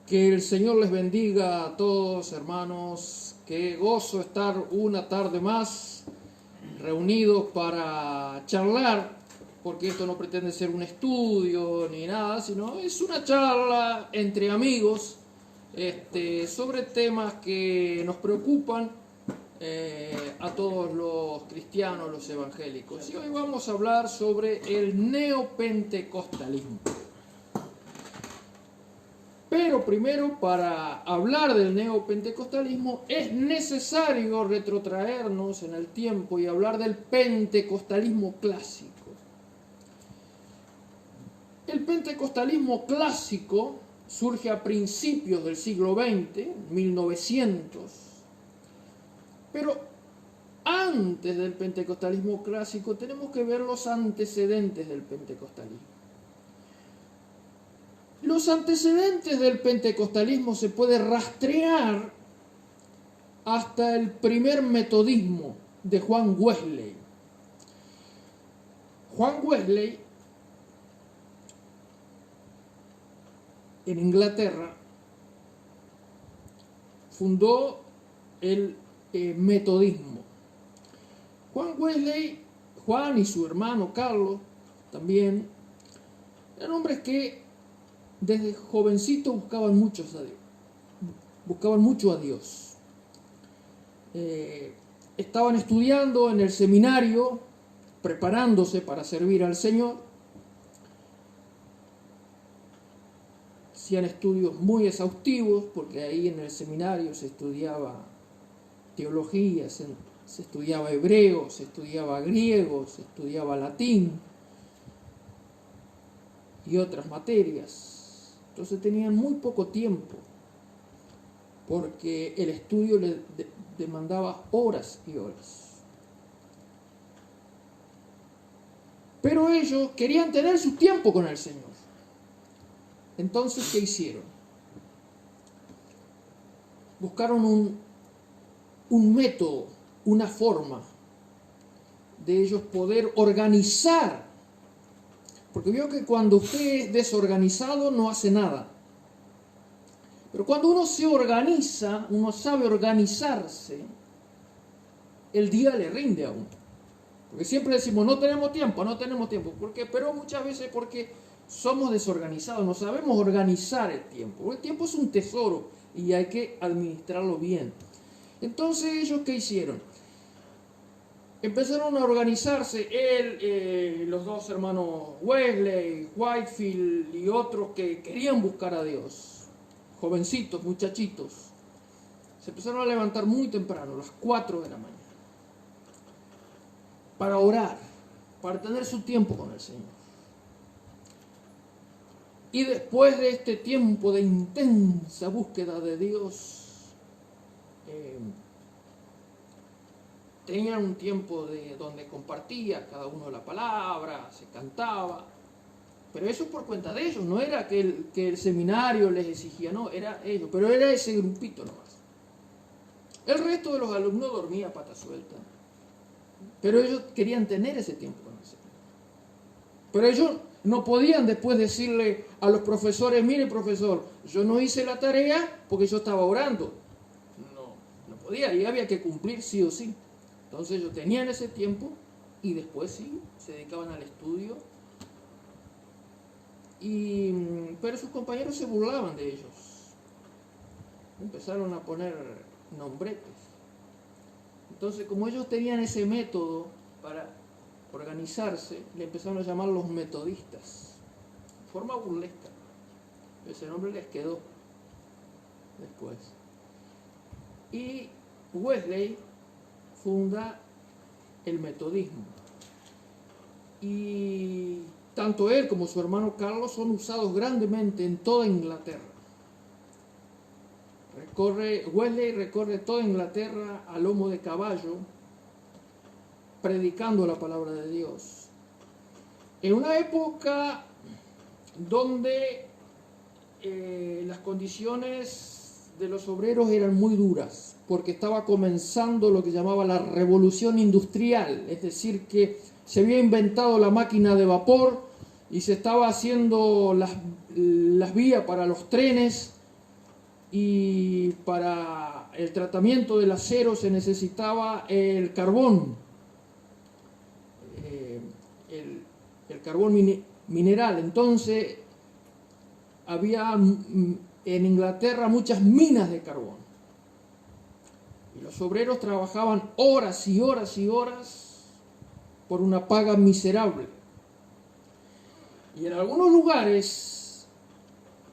Que el Señor les bendiga a todos, hermanos. Qué gozo estar una tarde más reunidos para charlar, porque esto no pretende ser un estudio ni nada, sino es una charla entre amigos sobre temas que nos preocupan a todos los cristianos, los evangélicos. Y hoy vamos a hablar sobre el neopentecostalismo. Pero primero, para hablar del neopentecostalismo, es necesario retrotraernos en el tiempo y hablar del pentecostalismo clásico. El pentecostalismo clásico surge a principios del siglo XX, 1900, pero antes del pentecostalismo clásico tenemos que ver los antecedentes del pentecostalismo. Los antecedentes del pentecostalismo se puede rastrear hasta el primer metodismo de Juan Wesley. Juan Wesley, en Inglaterra, fundó el metodismo. Juan y su hermano Carlos también, eran hombres que desde jovencito buscaban mucho a Dios. Estaban estudiando en el seminario, preparándose para servir al Señor. Hacían estudios muy exhaustivos, porque ahí en el seminario se estudiaba teología, se estudiaba hebreo, se estudiaba griego, se estudiaba latín y otras materias. Entonces tenían muy poco tiempo, porque el estudio les demandaba horas y horas. Pero ellos querían tener su tiempo con el Señor. Entonces, ¿qué hicieron? Buscaron un método, una forma de ellos poder organizar. Porque veo que cuando usted es desorganizado no hace nada. Pero cuando uno se organiza, uno sabe organizarse, el día le rinde a uno. Porque siempre decimos, no tenemos tiempo. ¿Por qué? Pero muchas veces porque somos desorganizados, no sabemos organizar el tiempo. Porque el tiempo es un tesoro y hay que administrarlo bien. Entonces, ¿ellos qué hicieron? Empezaron a organizarse los dos hermanos Wesley, Whitefield y otros que querían buscar a Dios, jovencitos, muchachitos. Se empezaron a levantar muy temprano, a las 4 de la mañana, para orar, para tener su tiempo con el Señor. Y después de este tiempo de intensa búsqueda de Dios, tenían un tiempo donde compartía cada uno la palabra, se cantaba, pero eso por cuenta de ellos, no era que el seminario les exigía, no, era ellos, pero era ese grupito nomás. El resto de los alumnos dormía pata suelta, pero ellos querían tener ese tiempo con el Señor. Pero ellos no podían después decirle a los profesores, mire profesor, yo no hice la tarea porque yo estaba orando. No podía, y había que cumplir sí o sí. Entonces ellos tenían ese tiempo y después sí, se dedicaban al estudio. Pero sus compañeros se burlaban de ellos. Empezaron a poner nombretes. Entonces, como ellos tenían ese método para organizarse, le empezaron a llamar los metodistas. De forma burlesca. Ese nombre les quedó después. Y Wesley funda el metodismo. Y tanto él como su hermano Carlos son usados grandemente en toda Inglaterra. Wesley recorre toda Inglaterra a lomo de caballo, predicando la palabra de Dios. En una época donde las condiciones de los obreros eran muy duras, porque estaba comenzando lo que llamaba la revolución industrial, es decir, que se había inventado la máquina de vapor y se estaba haciendo las vías para los trenes y para el tratamiento del acero se necesitaba el carbón, el carbón mineral. Entonces había en Inglaterra muchas minas de carbón y los obreros trabajaban horas y horas y horas por una paga miserable. Y en algunos lugares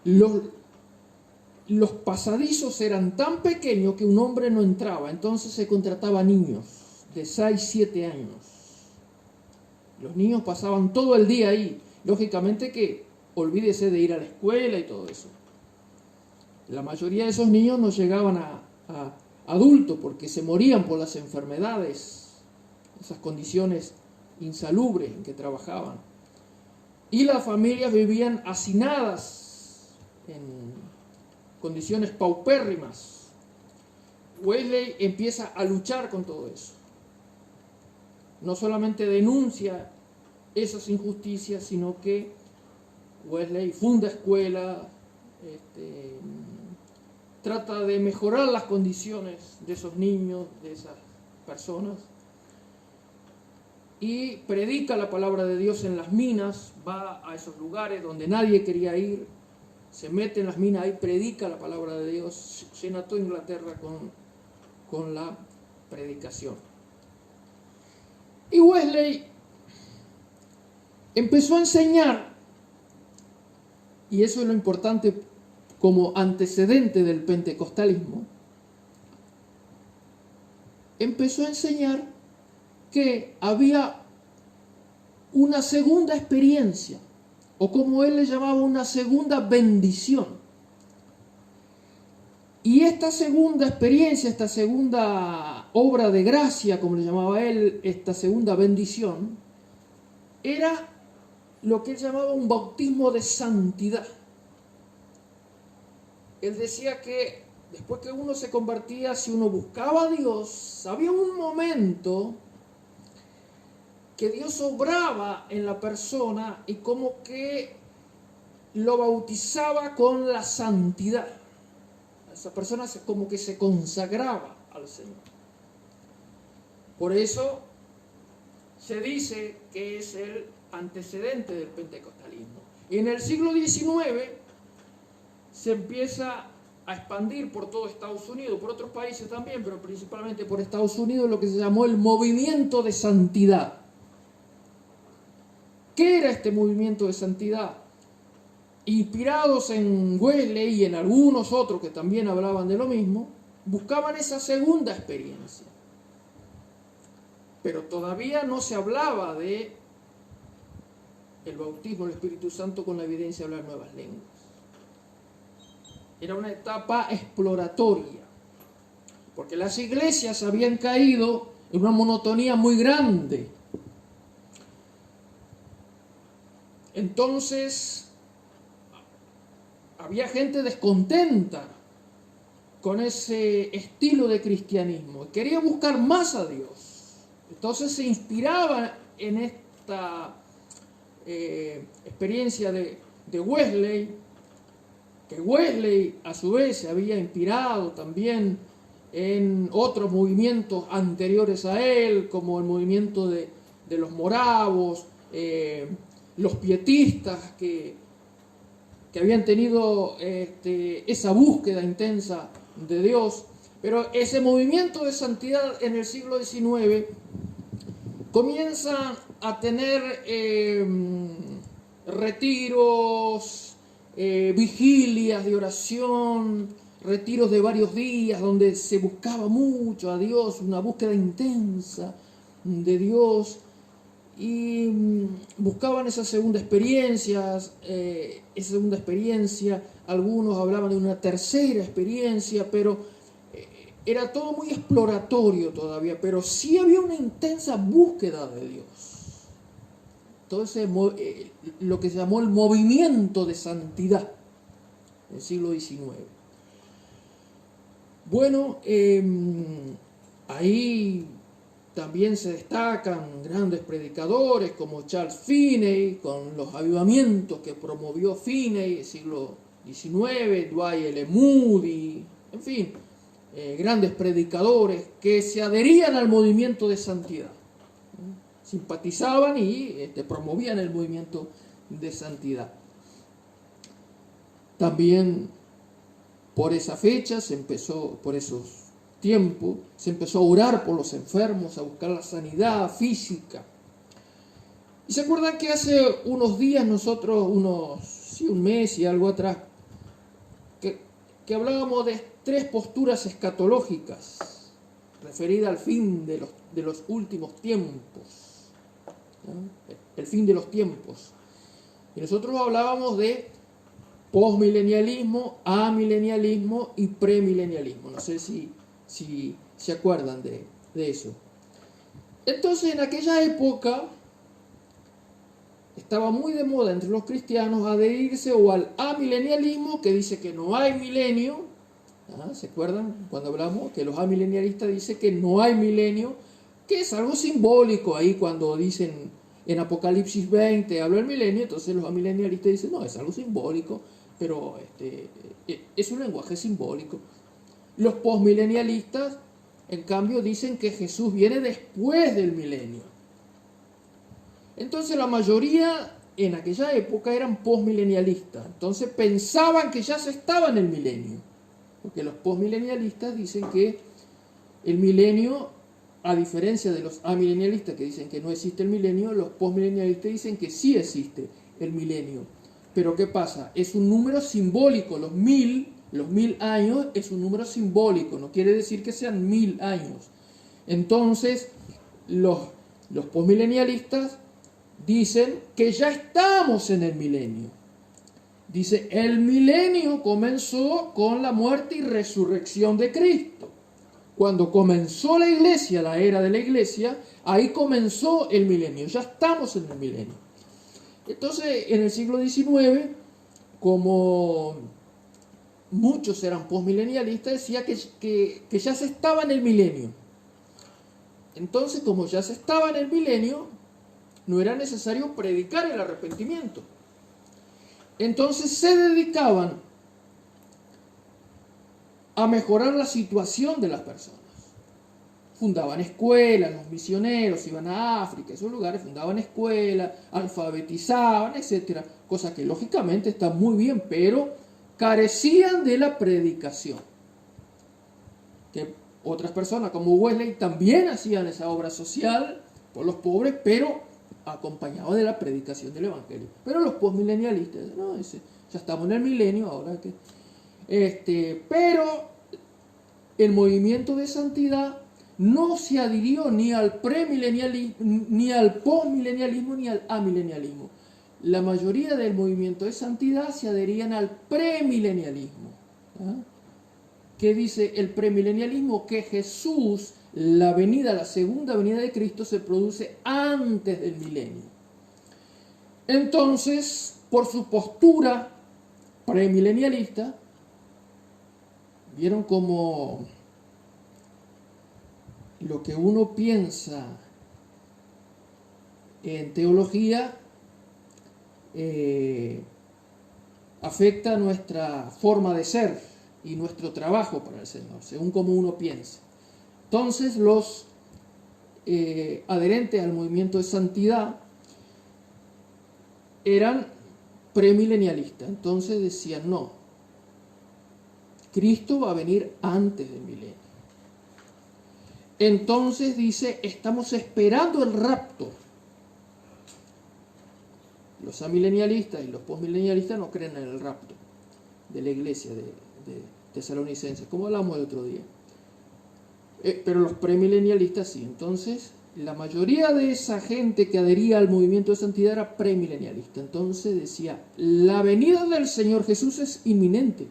los pasadizos eran tan pequeños que un hombre no entraba. Entonces se contrataba niños de 6, 7 años. Los niños pasaban todo el día ahí. Lógicamente que olvídese de ir a la escuela y todo eso. La mayoría de esos niños no llegaban a adultos porque se morían por las enfermedades, esas condiciones insalubres en que trabajaban. Y las familias vivían hacinadas en condiciones paupérrimas. Wesley empieza a luchar con todo eso. No solamente denuncia esas injusticias, sino que Wesley funda escuelas, trata de mejorar las condiciones de esos niños, de esas personas, y predica la palabra de Dios en las minas, va a esos lugares donde nadie quería ir, se mete en las minas y predica la palabra de Dios, llena toda Inglaterra con la predicación. Y Wesley empezó a enseñar, y eso es lo importante como antecedente del pentecostalismo, empezó a enseñar que había una segunda experiencia, o como él le llamaba, una segunda bendición. Y esta segunda experiencia, esta segunda obra de gracia, como le llamaba él, esta segunda bendición, era lo que él llamaba un bautismo de santidad. Él decía que después que uno se convertía, si uno buscaba a Dios, había un momento que Dios obraba en la persona y como que lo bautizaba con la santidad. Esa persona como que se consagraba al Señor. Por eso se dice que es el antecedente del pentecostalismo. Y en el siglo XIX se empieza a expandir por todo Estados Unidos, por otros países también, pero principalmente por Estados Unidos, lo que se llamó el movimiento de santidad. ¿Qué era este movimiento de santidad? Inspirados en Wesley y en algunos otros que también hablaban de lo mismo, buscaban esa segunda experiencia. Pero todavía no se hablaba de el bautismo del Espíritu Santo con la evidencia de hablar nuevas lenguas. Era una etapa exploratoria, porque las iglesias habían caído en una monotonía muy grande. Entonces había gente descontenta con ese estilo de cristianismo, quería buscar más a Dios. Entonces se inspiraba en esta experiencia de Wesley, que Wesley a su vez se había inspirado también en otros movimientos anteriores a él, como el movimiento de los moravos, los pietistas que habían tenido esa búsqueda intensa de Dios. Pero ese movimiento de santidad en el siglo XIX comienza a tener retiros, vigilias de oración, retiros de varios días donde se buscaba mucho a Dios, una búsqueda intensa de Dios, y buscaban esa segunda experiencia. Algunos hablaban de una tercera experiencia, pero era todo muy exploratorio todavía, pero sí había una intensa búsqueda de Dios. Entonces, lo que se llamó el movimiento de santidad del siglo XIX. Bueno, ahí también se destacan grandes predicadores como Charles Finney, con los avivamientos que promovió Finney en el siglo XIX, Dwight L. Moody, en fin, grandes predicadores que se adherían al movimiento de santidad, simpatizaban y promovían el movimiento de santidad. También por esa fecha por esos tiempos, se empezó a orar por los enfermos, a buscar la sanidad física. Y se acuerdan que hace unos días nosotros, un mes y algo atrás, que hablábamos de 3 posturas escatológicas referidas al fin de los últimos tiempos, ¿no? El fin de los tiempos. Y nosotros hablábamos de posmilenialismo, amilenialismo y premilenialismo. No sé si se acuerdan de eso. Entonces, en aquella época estaba muy de moda entre los cristianos adherirse o al amilenialismo, que dice que no hay milenio. ¿Se acuerdan cuando hablamos que los amilenialistas dicen que no hay milenio? Que es algo simbólico ahí cuando dicen en Apocalipsis 20 habla el milenio, entonces los amilenialistas dicen no, es algo simbólico, pero es un lenguaje simbólico. Los posmilenialistas, en cambio, dicen que Jesús viene después del milenio. Entonces la mayoría en aquella época eran posmilenialistas, entonces pensaban que ya se estaba en el milenio, porque los posmilenialistas dicen que el milenio, a diferencia de los amilenialistas que dicen que no existe el milenio, los posmilenialistas dicen que sí existe el milenio. Pero ¿qué pasa? Es un número simbólico, los mil años es un número simbólico, no quiere decir que sean 1000 años. Entonces los posmilenialistas dicen que ya estamos en el milenio. Dice, el milenio comenzó con la muerte y resurrección de Cristo. Cuando comenzó la iglesia, la era de la iglesia, ahí comenzó el milenio, ya estamos en el milenio. Entonces, en el siglo XIX, como muchos eran posmilenialistas, decía que ya se estaba en el milenio. Entonces, como ya se estaba en el milenio, no era necesario predicar el arrepentimiento. Entonces se dedicaban a mejorar la situación de las personas. Fundaban escuelas, los misioneros iban a África, esos lugares, fundaban escuelas, alfabetizaban, etc. Cosa que lógicamente está muy bien, pero carecían de la predicación. Que otras personas como Wesley también hacían esa obra social por los pobres, pero acompañado de la predicación del Evangelio. Pero los posmilenialistas, no, ya estamos en el milenio, ahora que... pero el movimiento de santidad no se adhirió ni al premilenialismo, ni al posmilenialismo, ni al amilenialismo. La mayoría del movimiento de santidad se adherían al premilenialismo. ¿Qué dice el premilenialismo? Que Jesús, la segunda venida de Cristo se produce antes del milenio. Entonces, por su postura premilenialista, vieron como lo que uno piensa en teología afecta nuestra forma de ser y nuestro trabajo para el Señor, según como uno piensa. Entonces los adherentes al movimiento de santidad eran premilenialistas. Entonces decían, no, Cristo va a venir antes del milenio. Entonces dice, estamos esperando el rapto. Los amilenialistas y los posmilenialistas no creen en el rapto de la iglesia de tesalonicenses, como hablamos el otro día. Pero los premilenialistas sí. Entonces, la mayoría de esa gente que adhería al movimiento de santidad era premilenialista. Entonces decía, la venida del Señor Jesús es inminente.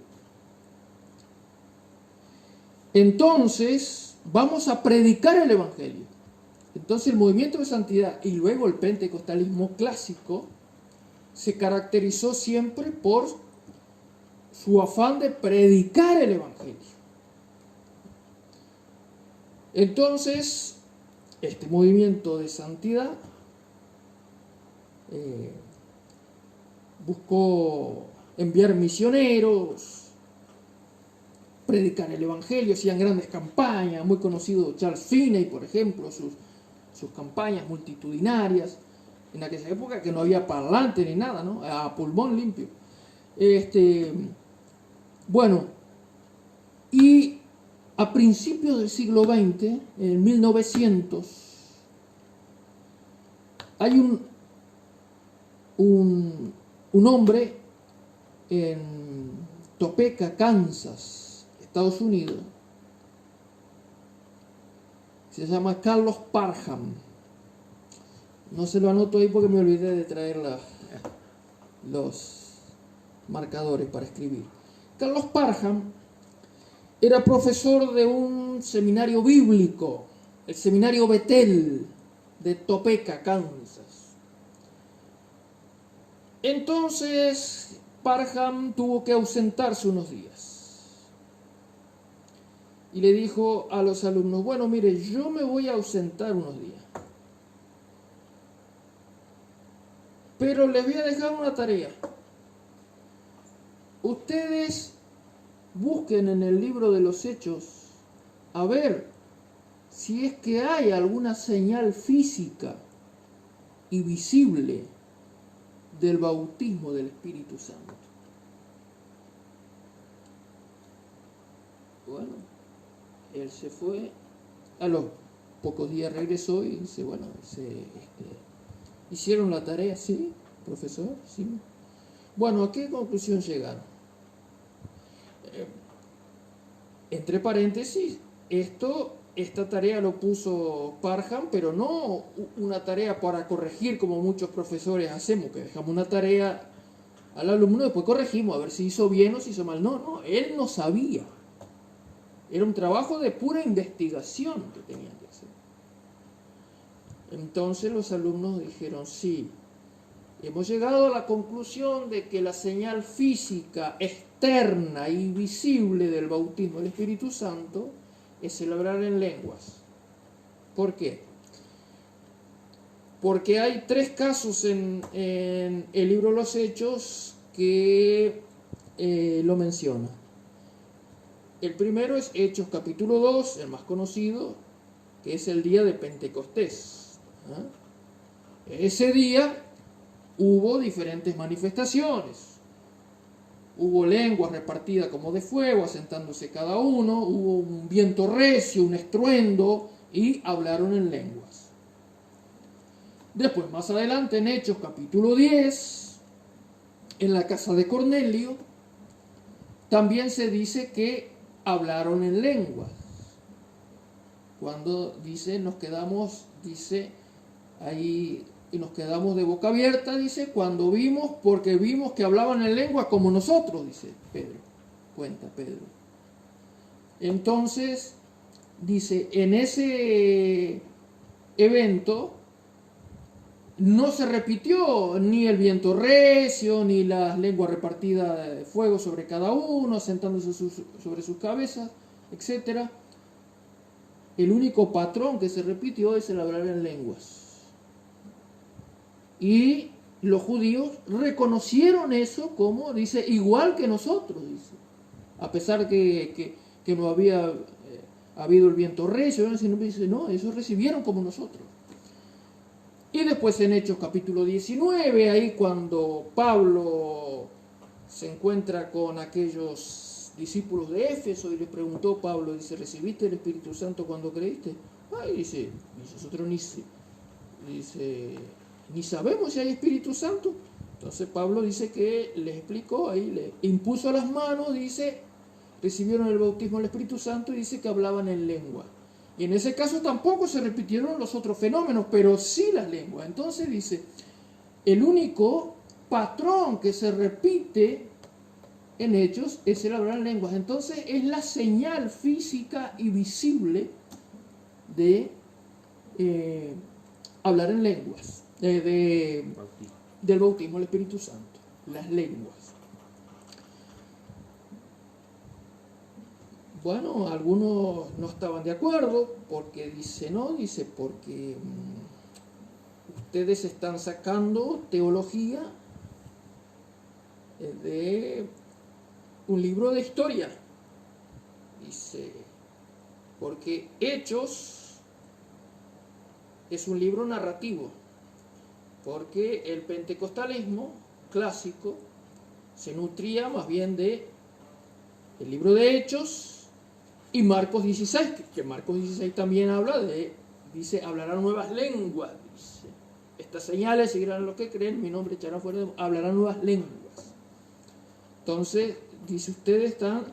Entonces, vamos a predicar el Evangelio. Entonces, el movimiento de santidad y luego el pentecostalismo clásico se caracterizó siempre por su afán de predicar el Evangelio. Entonces, este movimiento de santidad buscó enviar misioneros, predicar el Evangelio, hacían grandes campañas, muy conocido Charles Finney, por ejemplo, sus campañas multitudinarias, en aquella época que no había parlante ni nada, ¿no? A pulmón limpio. Bueno, y a principios del siglo XX, en 1900, hay un hombre en Topeka, Kansas, Estados Unidos, se llama Carlos Parham. No se lo anoto ahí porque me olvidé de traer los marcadores para escribir. Carlos Parham era profesor de un seminario bíblico, el seminario Betel de Topeka, Kansas. Entonces Parham tuvo que ausentarse unos días y le dijo a los alumnos: bueno, mire, yo me voy a ausentar unos días, pero les voy a dejar una tarea. Ustedes busquen en el libro de los Hechos a ver si es que hay alguna señal física y visible del bautismo del Espíritu Santo. Bueno, él se fue, a los pocos días regresó y dice: bueno, ¿hicieron la tarea? Sí, profesor, sí. Bueno, ¿a qué conclusión llegaron? Entre paréntesis, esta tarea lo puso Parham, pero no una tarea para corregir como muchos profesores hacemos, que dejamos una tarea al alumno y después corregimos a ver si hizo bien o si hizo mal. No, él no sabía. Era un trabajo de pura investigación que tenían que hacer. Entonces los alumnos dijeron: sí, hemos llegado a la conclusión de que la señal física externa y visible del bautismo del Espíritu Santo es el hablar en lenguas. ¿Por qué? Porque hay 3 casos en el libro de los Hechos que lo menciona. El primero es Hechos capítulo 2, el más conocido, que es el día de Pentecostés. Ese día hubo diferentes manifestaciones. Hubo lenguas repartidas como de fuego, asentándose cada uno, hubo un viento recio, un estruendo, y hablaron en lenguas. Después, más adelante, en Hechos capítulo 10, en la casa de Cornelio, también se dice que hablaron en lenguas. Cuando dice, nos quedamos, dice ahí, y nos quedamos de boca abierta, dice, porque vimos que hablaban en lengua como nosotros, dice Pedro, cuenta Pedro. Entonces, dice, en ese evento no se repitió ni el viento recio, ni las lenguas repartidas de fuego sobre cada uno, sentándose sobre sus cabezas, etc. El único patrón que se repitió es el hablar en lenguas. Y los judíos reconocieron eso como, dice, igual que nosotros, dice. A pesar que no había habido el viento recio, dice, no, ellos recibieron como nosotros. Y después en Hechos capítulo 19, ahí cuando Pablo se encuentra con aquellos discípulos de Éfeso y les preguntó Pablo, dice, ¿recibiste el Espíritu Santo cuando creíste? Ay, dice, nosotros ni sabemos si hay Espíritu Santo. Entonces Pablo dice que les explicó, ahí le impuso las manos, dice, recibieron el bautismo del Espíritu Santo y dice que hablaban en lengua. Y en ese caso tampoco se repitieron los otros fenómenos, pero sí las lenguas. Entonces dice, el único patrón que se repite en Hechos es el hablar en lenguas. Entonces es la señal física y visible de hablar en lenguas, del bautismo del Espíritu Santo, las lenguas. Bueno, algunos no estaban de acuerdo porque porque ustedes están sacando teología de un libro de historia. Dice, porque Hechos es un libro narrativo, porque el pentecostalismo clásico se nutría más bien de el libro de Hechos y Marcos 16, que Marcos 16 también habla de, dice, hablarán nuevas lenguas, dice, estas señales seguirán los que creen, mi nombre echará fuera, hablarán nuevas lenguas. Entonces, dice, ustedes están,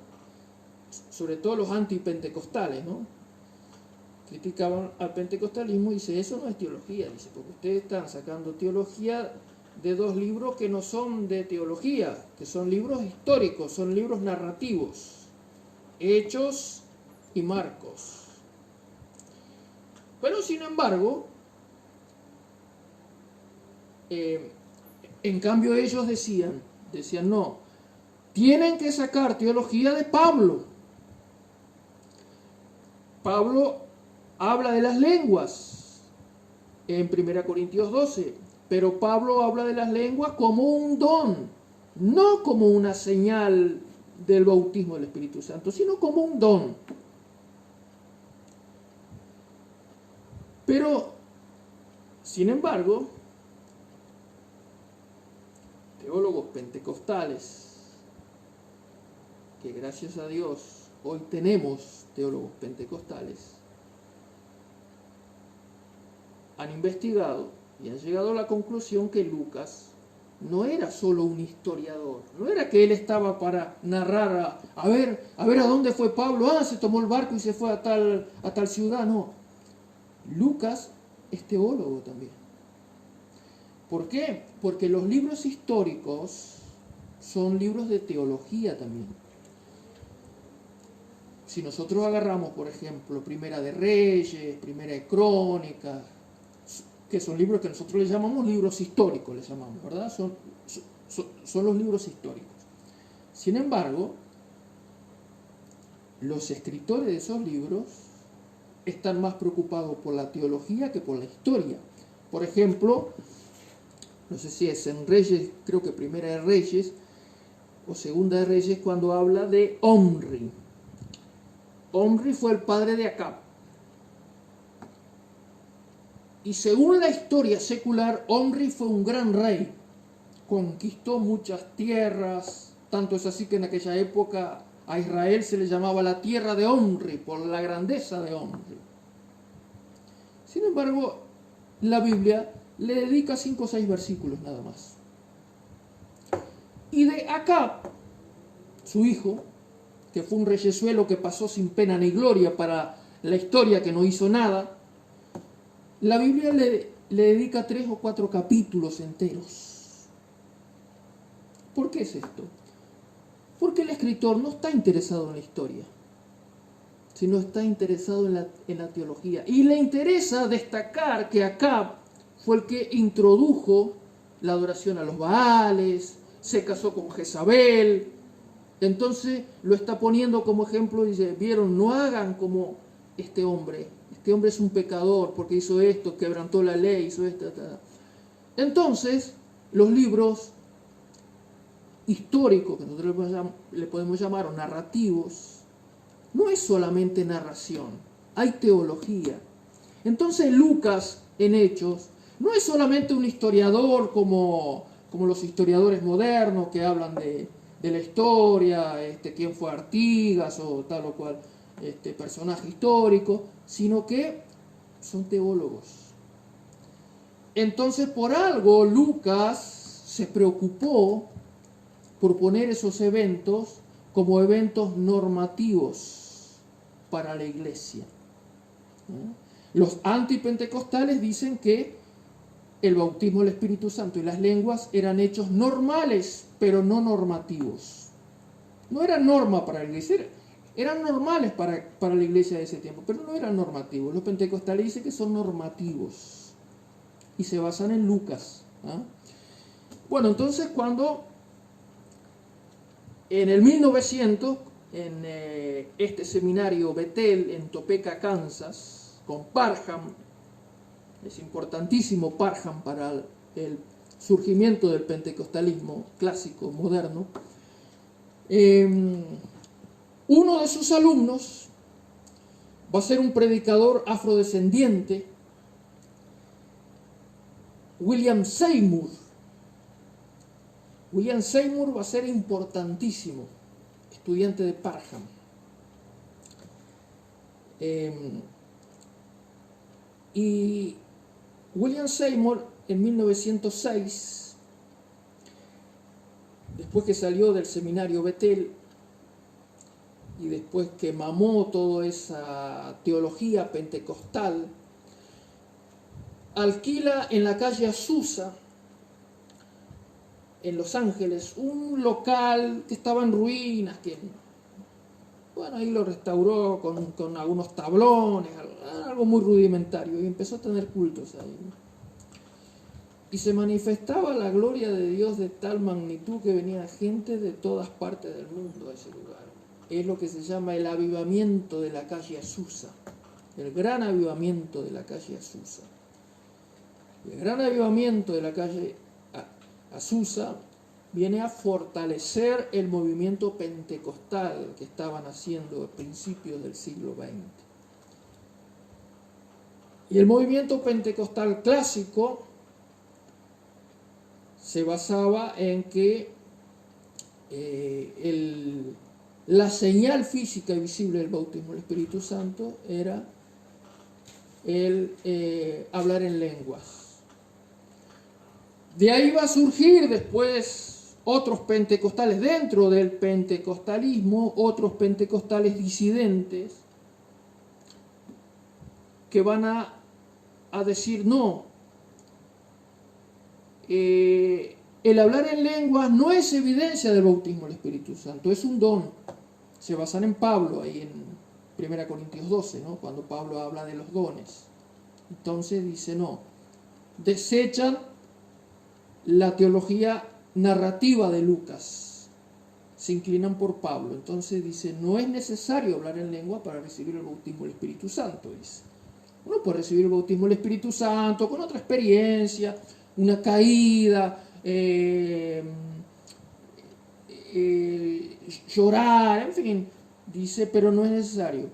sobre todo los antipentecostales, ¿no? Criticaban al pentecostalismo y dice, eso no es teología, dice, porque ustedes están sacando teología de dos libros que no son de teología, que son libros históricos, son libros narrativos, Hechos y Marcos. Pero sin embargo, en cambio ellos decían no, tienen que sacar teología de Pablo. Pablo habla de las lenguas en 1 Corintios 12, pero Pablo habla de las lenguas como un don, no como una señal del bautismo del Espíritu Santo, sino como un don. Pero, sin embargo, teólogos pentecostales, que gracias a Dios hoy tenemos teólogos pentecostales, han investigado y han llegado a la conclusión que Lucas no era solo un historiador, no era que él estaba para narrar a ver a dónde fue Pablo, se tomó el barco y se fue a tal ciudad, no. Lucas es teólogo también. ¿Por qué? Porque los libros históricos son libros de teología también. Si nosotros agarramos, por ejemplo, Primera de Reyes, Primera de Crónicas, que son libros que nosotros les llamamos libros históricos, les llamamos, ¿verdad? Son los libros históricos. Sin embargo, los escritores de esos libros están más preocupados por la teología que por la historia. Por ejemplo, no sé si es en Reyes, creo que Primera de Reyes o Segunda de Reyes, cuando habla de Omri. Omri fue el padre de Acab. Y según la historia secular, Omri fue un gran rey. Conquistó muchas tierras, tanto es así que en aquella época a Israel se le llamaba la tierra de Omri, por la grandeza de Omri. Sin embargo, la Biblia le dedica 5 o 6 versículos nada más. Y de Acab, su hijo, que fue un reyesuelo que pasó sin pena ni gloria para la historia, que no hizo nada, la Biblia le dedica 3 o 4 capítulos enteros. ¿Por qué es esto? Porque el escritor no está interesado en la historia, sino está interesado en la teología. Y le interesa destacar que Acab fue el que introdujo la adoración a los Baales, se casó con Jezabel. Entonces lo está poniendo como ejemplo y dice, vieron, no hagan como este hombre. Este hombre es un pecador porque hizo esto, quebrantó la ley, hizo esto. Entonces, los libros históricos, que nosotros le podemos llamar, o narrativos, no es solamente narración, hay teología. Entonces Lucas, en Hechos, no es solamente un historiador como los historiadores modernos que hablan de la historia, quién fue Artigas o tal o cual personaje histórico, sino que son teólogos. Entonces, por algo, Lucas se preocupó por poner esos eventos como eventos normativos para la iglesia. Los antipentecostales dicen que el bautismo del Espíritu Santo y las lenguas eran hechos normales, pero no normativos. No eran norma para la iglesia, eran normales para la iglesia de ese tiempo, pero no eran normativos. Los pentecostales dicen que son normativos y se basan en Lucas. Bueno, entonces cuando en el 1900, en este seminario Bethel en Topeka, Kansas, con Parham, es importantísimo Parham para el surgimiento del pentecostalismo clásico, moderno, uno de sus alumnos va a ser un predicador afrodescendiente, William Seymour. William Seymour va a ser importantísimo, estudiante de Parham. Y William Seymour en 1906, después que salió del seminario Bethel y después que mamó toda esa teología pentecostal, alquila en la calle Azusa, en Los Ángeles, un local que estaba en ruinas, que bueno, ahí lo restauró con algunos tablones, algo muy rudimentario, y empezó a tener cultos ahí. Y se manifestaba la gloria de Dios de tal magnitud que venía gente de todas partes del mundo a ese lugar. Es lo que se llama el avivamiento de la calle Azusa, el gran avivamiento de la calle Azusa. El gran avivamiento de la calle Azusa viene a fortalecer el movimiento pentecostal que estaban haciendo a principios del siglo XX. Y el movimiento pentecostal clásico se basaba en que la señal física y visible del bautismo del Espíritu Santo era el hablar en lenguas. De ahí va a surgir después otros pentecostales dentro del pentecostalismo, otros pentecostales disidentes que van a decir no, el hablar en lenguas no es evidencia del bautismo del Espíritu Santo, es un don. Se basan en Pablo, ahí en 1 Corintios 12, ¿no? Cuando Pablo habla de los dones. Entonces dice no, desechan la teología narrativa de Lucas, se inclinan por Pablo. Entonces dice, no es necesario hablar en lengua para recibir el bautismo del Espíritu Santo, dice. Uno puede recibir el bautismo del Espíritu Santo con otra experiencia, una caída, llorar, en fin, dice, pero no es necesario.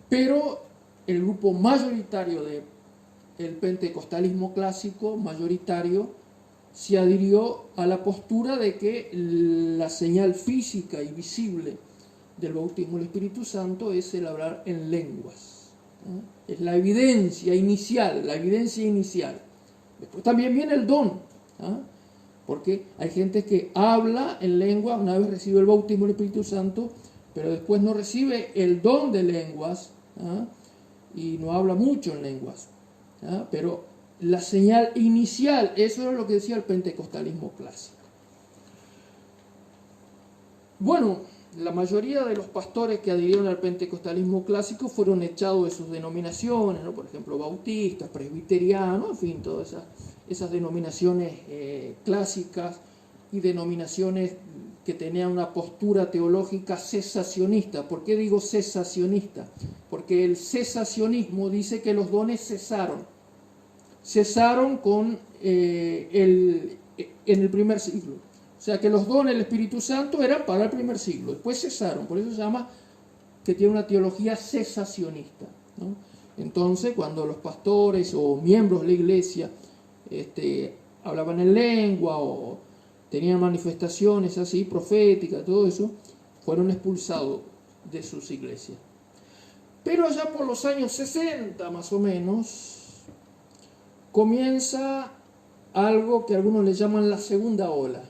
Pero el grupo mayoritario del pentecostalismo clásico, mayoritario, se adhirió a la postura de que la señal física y visible del bautismo del Espíritu Santo es el hablar en lenguas, ¿no? Es la evidencia inicial, Después también viene el don, ¿no? Porque hay gente que habla en lengua una vez recibe el bautismo del Espíritu Santo, pero después no recibe el don de lenguas, ¿no? Y no habla mucho en lenguas, ¿no? Pero la señal inicial, eso era lo que decía el pentecostalismo clásico. Bueno, la mayoría de los pastores que adhirieron al pentecostalismo clásico fueron echados de sus denominaciones, ¿no? Por ejemplo, bautistas, presbiterianos, en fin, todas esas denominaciones clásicas y denominaciones que tenían una postura teológica cesacionista. ¿Por qué digo cesacionista? Porque el cesacionismo dice que los dones cesaron en el primer siglo. O sea que los dones del Espíritu Santo eran para el primer siglo, después cesaron, por eso se llama que tiene una teología cesacionista, ¿no? Entonces, cuando los pastores o miembros de la iglesia hablaban en lengua o tenían manifestaciones así, proféticas, todo eso, fueron expulsados de sus iglesias. Pero allá por los años 60, más o menos, comienza algo que algunos le llaman la segunda ola.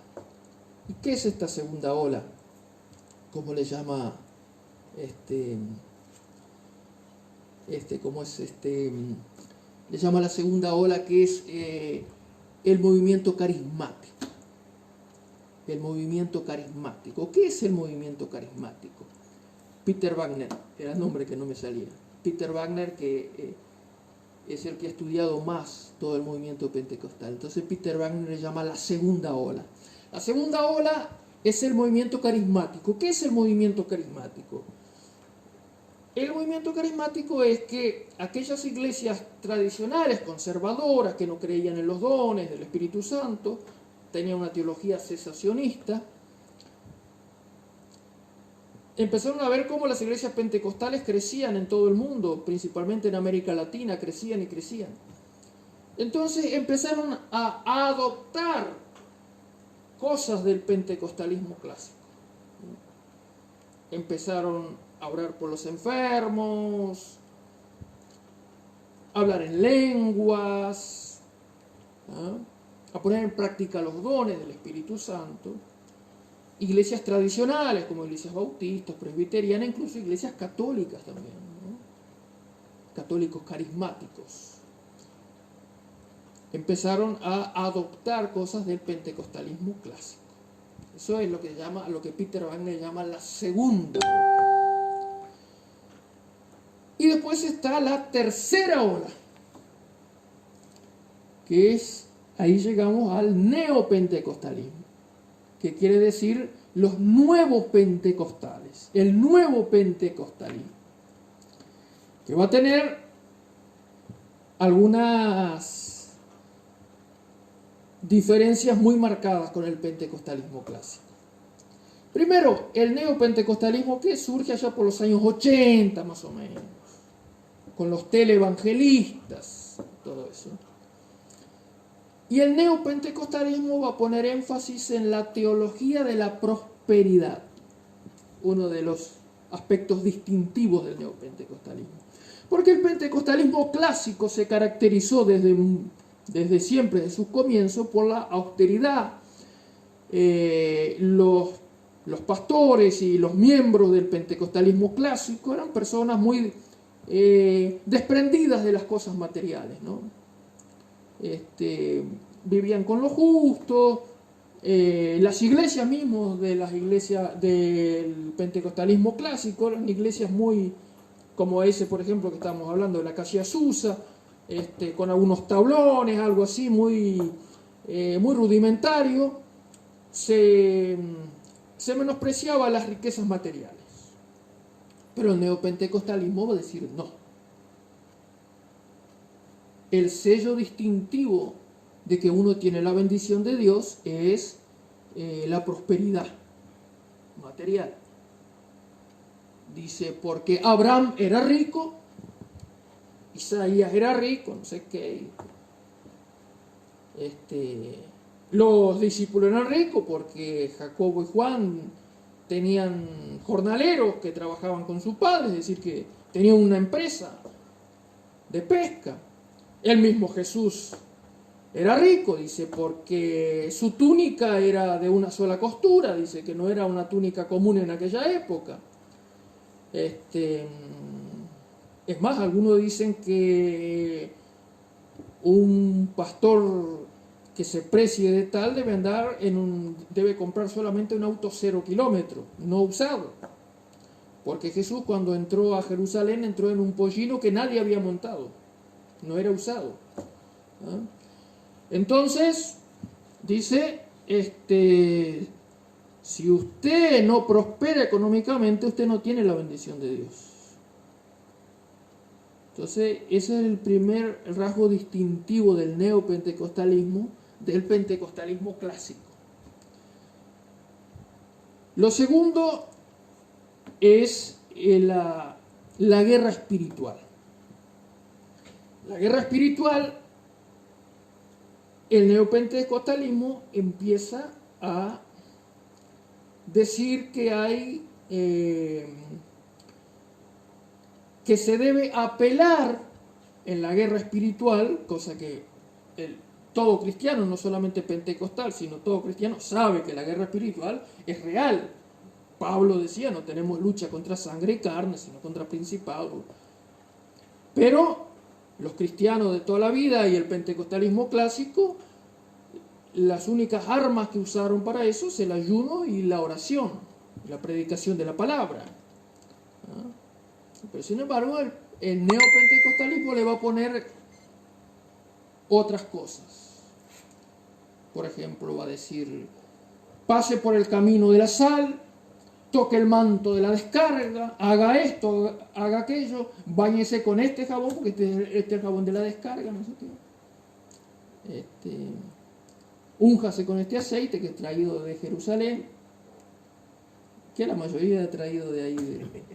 ¿Y qué es esta segunda ola? ¿Cómo le llama le llama la segunda ola, que es el movimiento carismático. El movimiento carismático. ¿Qué es el movimiento carismático? Peter Wagner, era el nombre que no me salía. Peter Wagner, que es el que ha estudiado más todo el movimiento pentecostal. Entonces Peter Wagner le llama la segunda ola. La segunda ola es el movimiento carismático. ¿Qué es el movimiento carismático? El movimiento carismático es que aquellas iglesias tradicionales, conservadoras, que no creían en los dones del Espíritu Santo, tenían una teología cesacionista, empezaron a ver cómo las iglesias pentecostales crecían en todo el mundo, principalmente en América Latina, crecían y crecían. Entonces empezaron a adoptar cosas del pentecostalismo clásico. Empezaron a orar por los enfermos, a hablar en lenguas, a poner en práctica los dones del Espíritu Santo. Iglesias tradicionales como iglesias bautistas, presbiterianas, incluso iglesias católicas también, ¿no? Católicos carismáticos. Empezaron a adoptar cosas del pentecostalismo clásico. Eso es lo que Peter Wagner llama la segunda. Y después está la tercera ola, que es, ahí llegamos al neopentecostalismo, que quiere decir los nuevos pentecostales, el nuevo pentecostalismo, que va a tener algunas diferencias muy marcadas con el pentecostalismo clásico. Primero, el neopentecostalismo, que surge allá por los años 80 más o menos, con los televangelistas, todo eso. Y el neopentecostalismo va a poner énfasis en la teología de la prosperidad, uno de los aspectos distintivos del neopentecostalismo. Porque el pentecostalismo clásico se caracterizó desde siempre, desde sus comienzos, por la austeridad. Los pastores y los miembros del pentecostalismo clásico eran personas muy desprendidas de las cosas materiales, ¿no? Vivían con lo justo. Las iglesias mismas de las iglesias del pentecostalismo clásico eran iglesias muy, como ese por ejemplo que estamos hablando de la calle Azusa, con algunos tablones, algo así muy rudimentario. Se menospreciaba las riquezas materiales. Pero el neopentecostalismo va a decir no. El sello distintivo de que uno tiene la bendición de Dios es la prosperidad material. Dice, porque Abraham era rico, Isaías era rico, no sé qué. Los discípulos eran ricos porque Jacobo y Juan tenían jornaleros que trabajaban con sus padres, es decir, que tenían una empresa de pesca. El mismo Jesús era rico, dice, porque su túnica era de una sola costura, dice que no era una túnica común en aquella época. Es más, algunos dicen que un pastor que se precie de tal debe comprar solamente un auto 0 kilómetros, no usado. Porque Jesús cuando entró a Jerusalén entró en un pollino que nadie había montado, no era usado. Entonces, dice, si usted no prospera económicamente, usted no tiene la bendición de Dios. Entonces, ese es el primer rasgo distintivo del neopentecostalismo, del pentecostalismo clásico. Lo segundo es la guerra espiritual. La guerra espiritual, el neopentecostalismo empieza a decir que hay que se debe apelar en la guerra espiritual, cosa que todo cristiano, no solamente pentecostal, sino todo cristiano sabe que la guerra espiritual es real. Pablo decía, no tenemos lucha contra sangre y carne, sino contra principados. Pero los cristianos de toda la vida y el pentecostalismo clásico, las únicas armas que usaron para eso es el ayuno y la oración, la predicación de la palabra. Pero sin embargo, el neopentecostalismo le va a poner otras cosas. Por ejemplo, va a decir, pase por el camino de la sal, toque el manto de la descarga, haga esto, haga aquello, báñese con este jabón, porque este es el jabón de la descarga, no sé qué. Únjase con este aceite que es traído de Jerusalén, que la mayoría ha traído de ahí,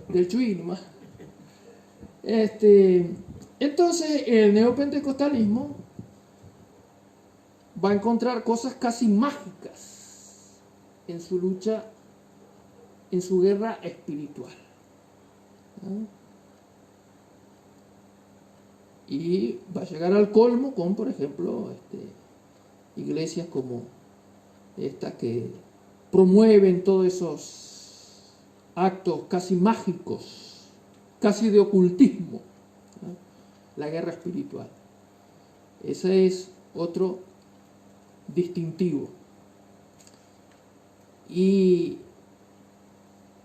del Chuy nomás. Entonces, el neopentecostalismo va a encontrar cosas casi mágicas en su lucha, en su guerra espiritual, ¿no? Y va a llegar al colmo con, por ejemplo, iglesias como esta que promueven todos esos actos casi mágicos, casi de ocultismo, ¿no? La guerra espiritual. Ese es otro distintivo. Y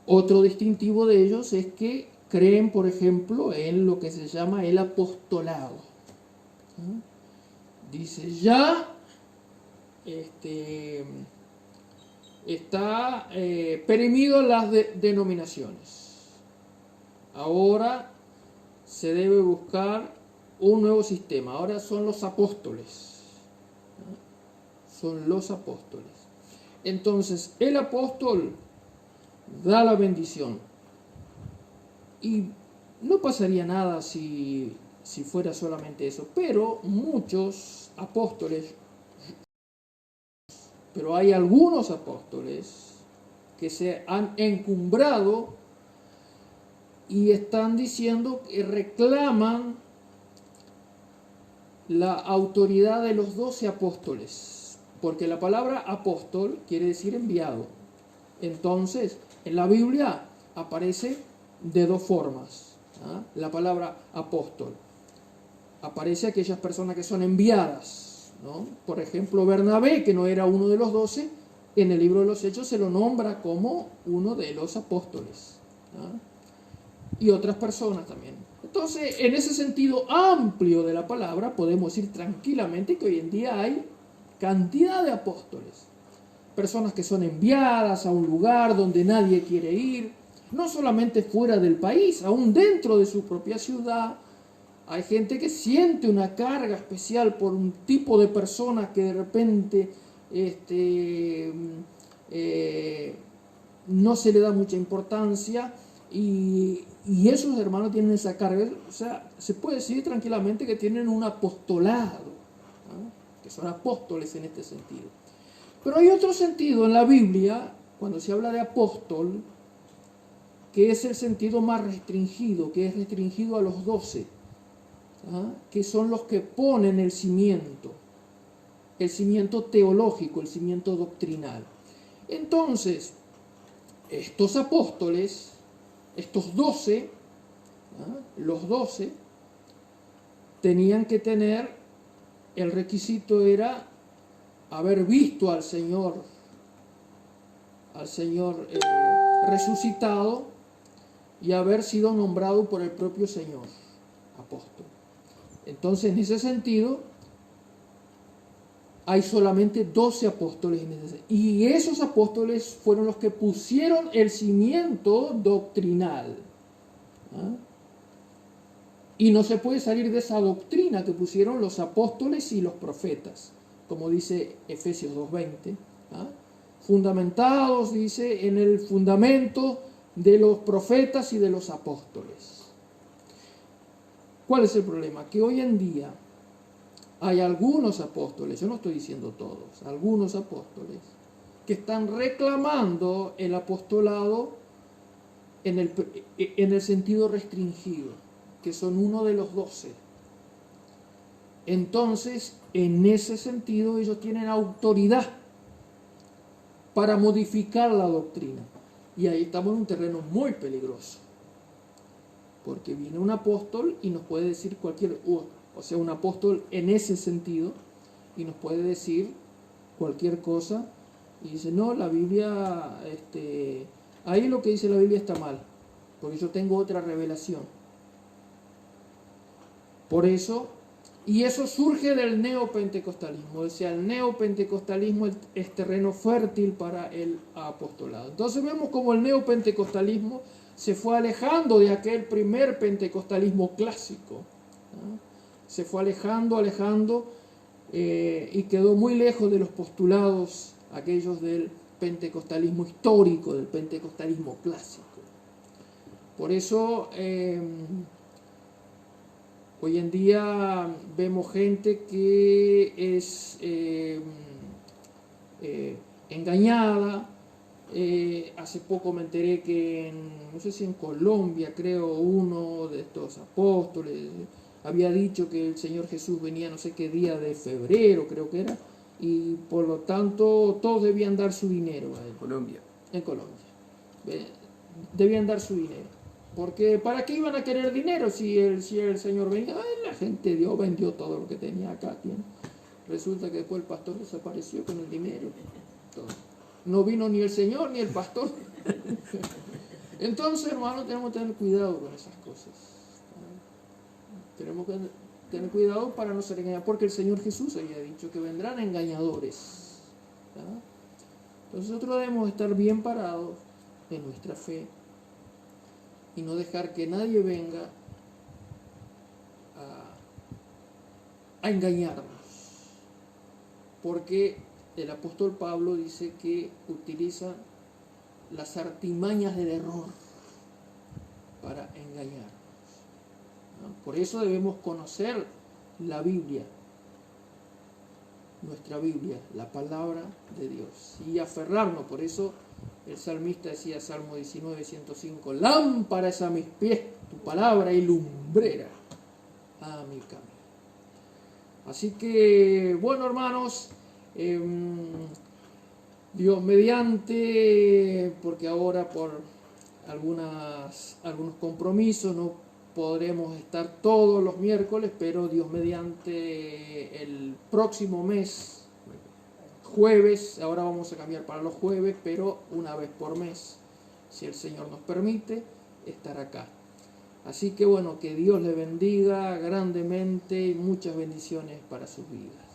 otro distintivo de ellos es que creen, por ejemplo, en lo que se llama el apostolado, ¿no? Dice, ya está perimido las denominaciones. Ahora se debe buscar un nuevo sistema. Ahora son los apóstoles, ¿no? Son los apóstoles. Entonces, el apóstol da la bendición. Y no pasaría nada si fuera solamente eso. Pero muchos apóstoles, pero hay algunos apóstoles que se han encumbrado y están diciendo que reclaman la autoridad de los 12 apóstoles. Porque la palabra apóstol quiere decir enviado. Entonces, en la Biblia aparece de dos formas, ¿ah? La palabra apóstol. Aparece aquellas personas que son enviadas, ¿no? Por ejemplo, Bernabé, que no era uno de los 12, en el libro de los Hechos se lo nombra como uno de los apóstoles, ¿ah? Y otras personas también. Entonces, en ese sentido amplio de la palabra, podemos decir tranquilamente que hoy en día hay cantidad de apóstoles. Personas que son enviadas a un lugar donde nadie quiere ir, no solamente fuera del país, aún dentro de su propia ciudad. Hay gente que siente una carga especial por un tipo de persona que de repente no se le da mucha importancia, y esos hermanos tienen esa carga. O sea, se puede decir tranquilamente que tienen un apostolado, ¿no? Que son apóstoles en este sentido. Pero hay otro sentido en la Biblia, cuando se habla de apóstol, que es el sentido más restringido, que es restringido a los 12, ¿ah? Que son los que ponen el cimiento teológico, el cimiento doctrinal. Entonces, estos apóstoles, estos 12, ¿ah? Los 12, tenían que tener, el requisito era haber visto al Señor resucitado y haber sido nombrado por el propio Señor apóstol. Entonces, en ese sentido, hay solamente 12 apóstoles en ese, y esos apóstoles fueron los que pusieron el cimiento doctrinal, ¿ah? Y no se puede salir de esa doctrina que pusieron los apóstoles y los profetas, como dice Efesios 2:20, ¿ah? Fundamentados, dice, en el fundamento de los profetas y de los apóstoles. ¿Cuál es el problema? Que hoy en día hay algunos apóstoles, yo no estoy diciendo todos, algunos apóstoles que están reclamando el apostolado en el sentido restringido, que son uno de los 12. Entonces, en ese sentido, ellos tienen autoridad para modificar la doctrina. Y ahí estamos en un terreno muy peligroso. Porque viene un apóstol y nos puede decir o sea, un apóstol en ese sentido, y nos puede decir cualquier cosa, y dice, no, la Biblia, ahí lo que dice la Biblia está mal, porque yo tengo otra revelación. Por eso Y eso surge del neopentecostalismo. O sea, el neopentecostalismo es terreno fértil para el apostolado. Entonces vemos como el neopentecostalismo se fue alejando de aquel primer pentecostalismo clásico, ¿no? Se fue alejando y quedó muy lejos de los postulados aquellos del pentecostalismo histórico, del pentecostalismo clásico. Por eso hoy en día vemos gente que es engañada. Hace poco me enteré que no sé si en Colombia, creo, uno de estos apóstoles había dicho que el Señor Jesús venía no sé qué día de febrero, creo que era, y por lo tanto todos debían dar su dinero a él. En Colombia. Debían dar su dinero. Porque ¿para qué iban a querer dinero si el Señor venía? Ay, la gente vendió todo lo que tenía acá. Resulta que después el pastor desapareció con el dinero. Todo. No vino ni el Señor ni el pastor. Entonces, hermanos, tenemos que tener cuidado con esas cosas. Tenemos que tener cuidado para no ser engañados, porque el Señor Jesús había dicho que vendrán engañadores. Entonces nosotros debemos estar bien parados en nuestra fe y no dejar que nadie venga a engañarnos, porque el apóstol Pablo dice que utiliza las artimañas del error para engañarnos, ¿no? Por eso debemos conocer la Biblia, nuestra Biblia, la palabra de Dios, y aferrarnos. Por eso el salmista decía, Salmo 19, 105, lámpara es a mis pies tu palabra y lumbrera a mi camino. Así que, bueno, hermanos, Dios mediante, porque ahora por algunos compromisos no podremos estar todos los miércoles, pero Dios mediante el próximo mes, jueves, ahora vamos a cambiar para los jueves, pero una vez por mes, si el Señor nos permite, estar acá. Así que bueno, que Dios le bendiga grandemente y muchas bendiciones para sus vidas.